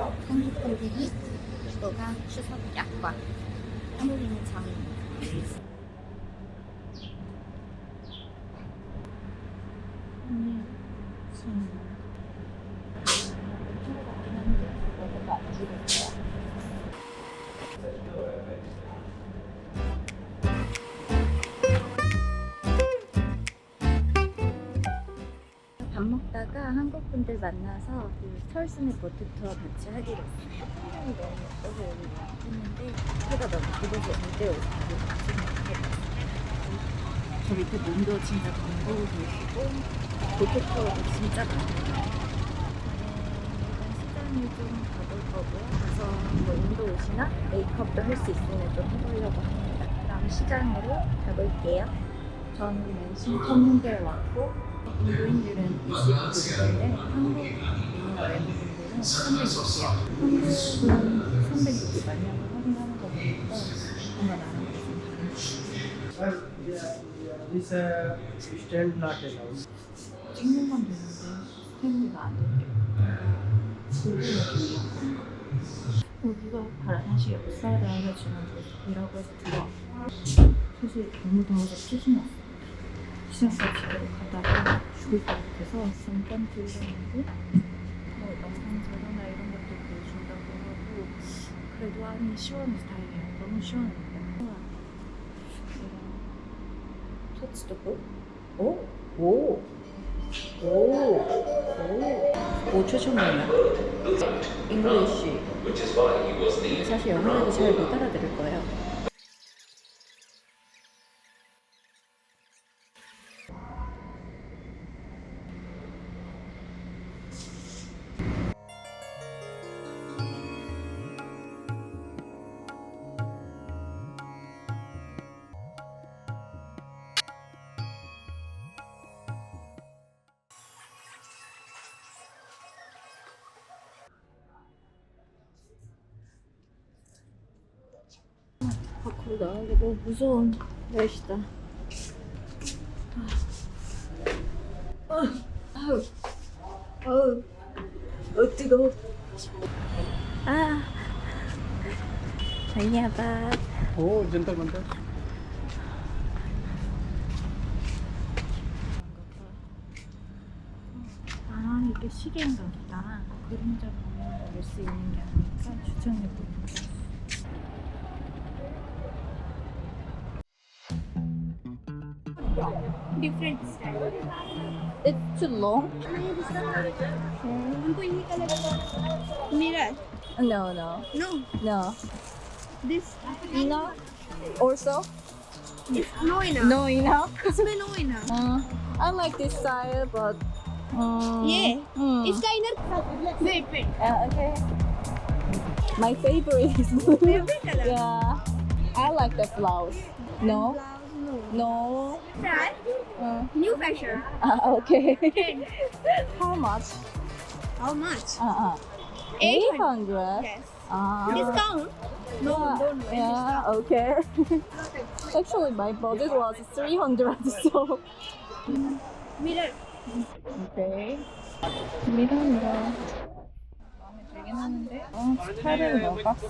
한국 분들이 이거가 추석 약과, 한국인은 장입니다. 밥 먹다가 한국 분들 만나서 그 서울시내 보트 투어 같이 하기로 했어요. 풍경이 너무 예뻐서 여기 했는데 해가 너무 길어서 절대 오지 않고 저 밑에 문도 진짜 광고로 계시고 보트 투어도 진짜 많아요. 일단 시장을 좀 가볼 거고요. 가서 뭐 인도 옷이나 메이크업도 할 수 있으면 좀 해보려고 합니다. 그럼 시장으로 가볼게요. 저는 신천문대에 왔고 인도인들은 29%인데 한국인이나 외국인들은 360이요. 한국은 360 맞냐고 확인하는 거 보니까 뭔가 나랑 좀 다른. This stand not allowed. 찍는 건 되는데 스탠드가 안 된대요. 여기가 바라나시 역사를 알려주는 곳이라고 해서 들어왔어요. 사실 너무 더워서 피신 났어요. 시장까지 가다가 죽을 것 같아서 잠깐 들렸는데 영상 자료나 이런 것도 보여준다고 하고 그래도 안이 시원해서 다행이에요. 너무 시원합니다. 터치도 보? 오? 오! 오! 오! 5초 잉글리쉬 사실 영어라도 잘 못 알아들을 거예요. 밖으로 나가기 너무 무서운 날씨다. 뜨거워. धन्यवाद. Oh, जंतर मंतर. 이게 시계인가 보다. 그림자 보면 볼 수 있는 게 아니니까 추천해드립니다. Different style. It's too long. हमको ये colour mirror. No, no, No, no. this Enough? Also? no enough. No enough? इसमें no enough. I like this style, but ये mm. इसका inner wait. Okay. My favorite is blue. Favorite color? Yeah. I like the flowers. No? Blouse, no. No. Try new fashion. Okay. Trend. How much? How much? 800? Yes. Discount? Discount? No, don't. Yeah, okay. Actually, my budget was 300, so. Mirror. Okay. 미란다. 마음에 들긴 하는데. 스타일은 너무 빡세.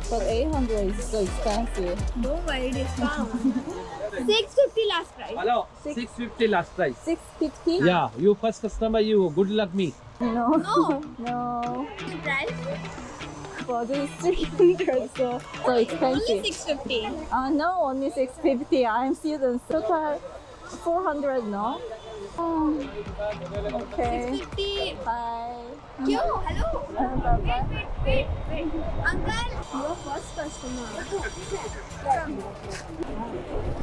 But 800 is so expensive. Don't worry, discount. 650 last price. Hello, 650 last price. 650? Yeah, you first customer, you good luck me. No. No. No. The price? Budget is 300, so Only expensive. 650. No, only 650. I'm student. Total 400, no? Okay. 650. Bye. Yo, hello. Bye-bye. Wait. Uncle, your first customer.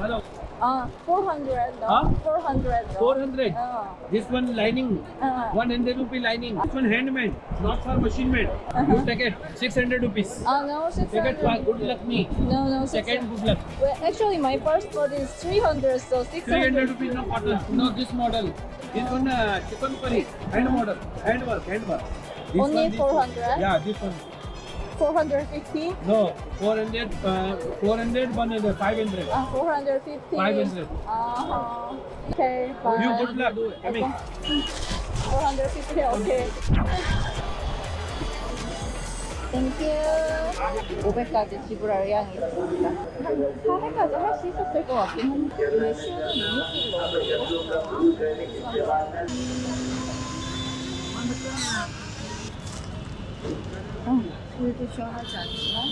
Hello, 400, no? Huh? 400, no? 400. Oh. This one lining, 100 rupee lining. This one handmade, not for machine made. You take it, 600 rupees. No, Take 600. it for good luck me. No, 600. Second good luck. Well, actually, my first budget is 300, so 600. 300 rupees no cotton. No, this model. This one chicken curry, hand model, hand work. This Only one, this 400? one. Yeah, this one. 450? No, 400, 400, 100, 500. 450. 500. Okay, bye. You good luck. Coming. 450. Okay. Thank you. 500까지 지불할 의향이 있습니다. 한 400까지 할 수 있었을 것 같긴 한데 왜 시우는 물도 시원하지 않지만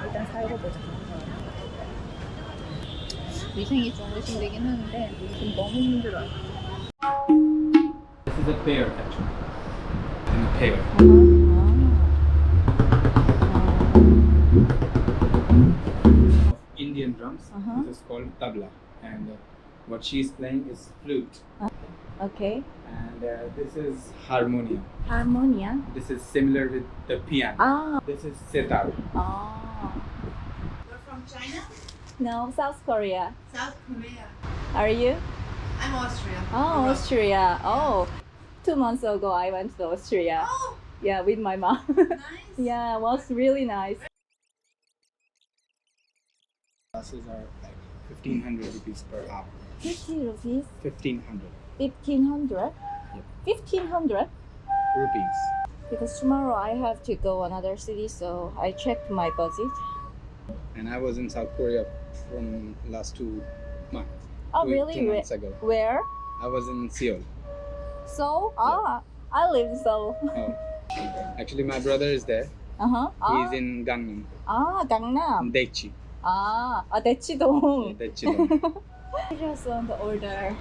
일단 살고 보자. 위생이 좀 의심되긴 하는데 좀 너무 힘들어요. This is a pear actually. And a pear. Indian drums. This is called tabla, and what she is playing is flute. Okay. And this is harmonium. Harmonia. This is similar with the piano. Ah. This is sitar. Ah. You're from China? No, South Korea. South Korea. Are you? I'm Austria. Oh, Austria. Oh, 2 months ago I went to Austria. Oh, Yeah, with my mom. nice. Yeah, it was really nice. Classes are like 1,500 rupees per hour. 50 rupees? 1,500 1,500? 1,500? rupees. Because tomorrow I have to go another city, so I checked my budget. And I was in South Korea from last 2 months. Oh, two, really? 2 months ago. Where? I was in Seoul. Seoul? Ah, I live in Seoul. Oh. Actually, my brother is there. Uh-huh. He's in Gangnam, Gangnam. Daechi. 대치동. Daechi. I just want to order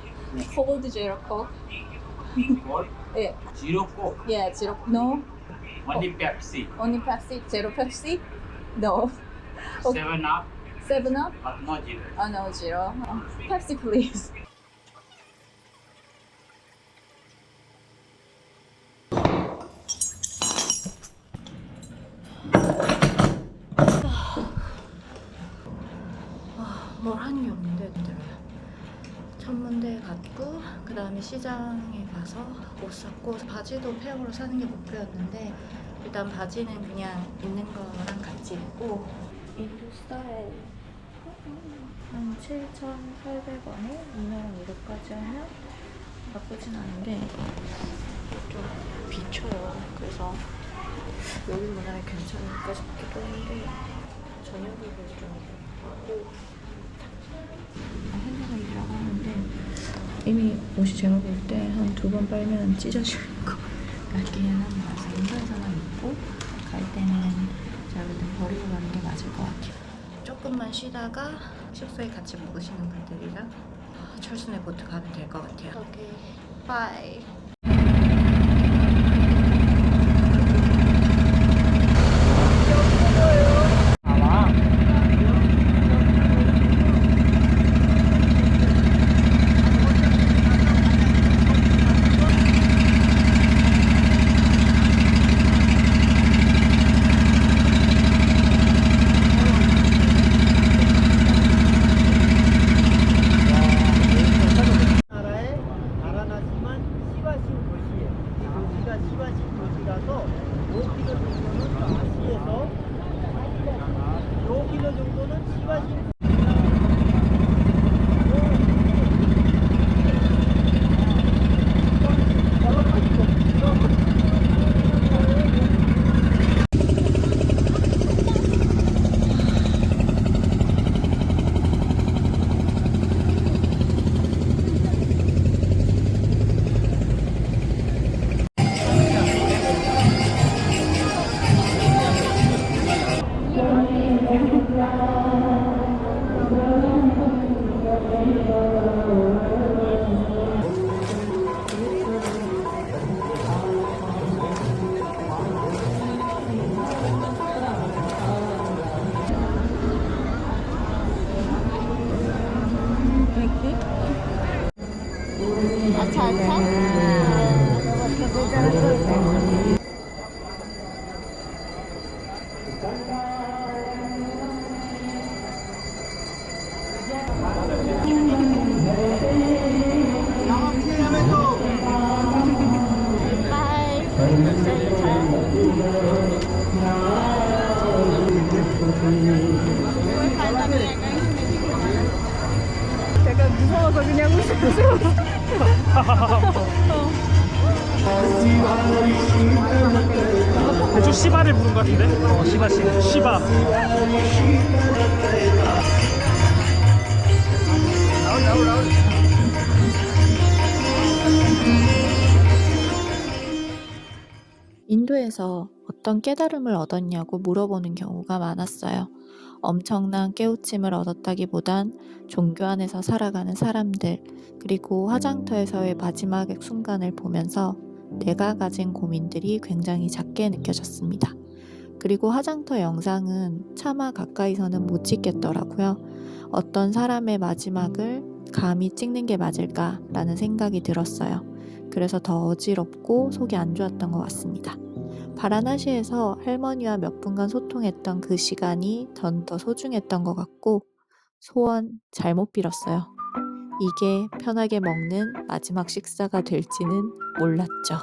cold zero coke. Yeah. Zero Coke, Yeah, zero. No. only Pepsi, Only Pepsi. Zero Pepsi? No. Okay. 7 Up, 7 Up? but no zero. Oh, no, zero. Pepsi, please. 뭘 하는 게 없는데 힘들어요. 천문대 갔고 그 다음에 시장에 가서 옷 샀고 바지도 페어로 사는 게 목표였는데 일단 바지는 그냥 있는 거랑 같이 입고 인도 스타일 한 7,800원에 이너랑 이거까지 하면 나쁘진 않은데 좀 비춰요. 그래서 여기 문화에 괜찮을까 싶기도 한데 저녁으로 좀 하고 핸드메이드라고 하는데 이미 옷이 제가 볼 때 한 2번 빨면 찢어질 거 같기는 합니다. 그래서 인도에서만 입고 갈 때는 제가 볼 땐 버리고 가는 게 맞을 것 같아요. 조금만 쉬다가 숙소에 같이 묵으시는 분들이랑 철순의 보트 가면 될 것 같아요. 오케이, 바이. 나라의 바라나시만 시바신 도시예요. 이 도시가 시바신 도시라서 5km 정도는 아시에서 5km 정도는 시바신 약간 무서워서 그냥 웃으면서 대충 시바를 부른 것 같은데? 시바. 시바. 인도에서 어떤 깨달음을 얻었냐고 물어보는 경우가 많았어요. 엄청난 깨우침을 얻었다기보단 종교 안에서 살아가는 사람들, 그리고 화장터에서의 마지막 순간을 보면서 내가 가진 고민들이 굉장히 작게 느껴졌습니다. 그리고 화장터 영상은 차마 가까이서는 못 찍겠더라고요. 어떤 사람의 마지막을 감히 찍는 게 맞을까라는 생각이 들었어요. 그래서 더 어지럽고 속이 안 좋았던 것 같습니다. 바라나시에서 할머니와 몇 분간 소통했던 그 시간이 전 더 소중했던 것 같고, 소원 잘못 빌었어요. 이게 편하게 먹는 마지막 식사가 될지는 몰랐죠.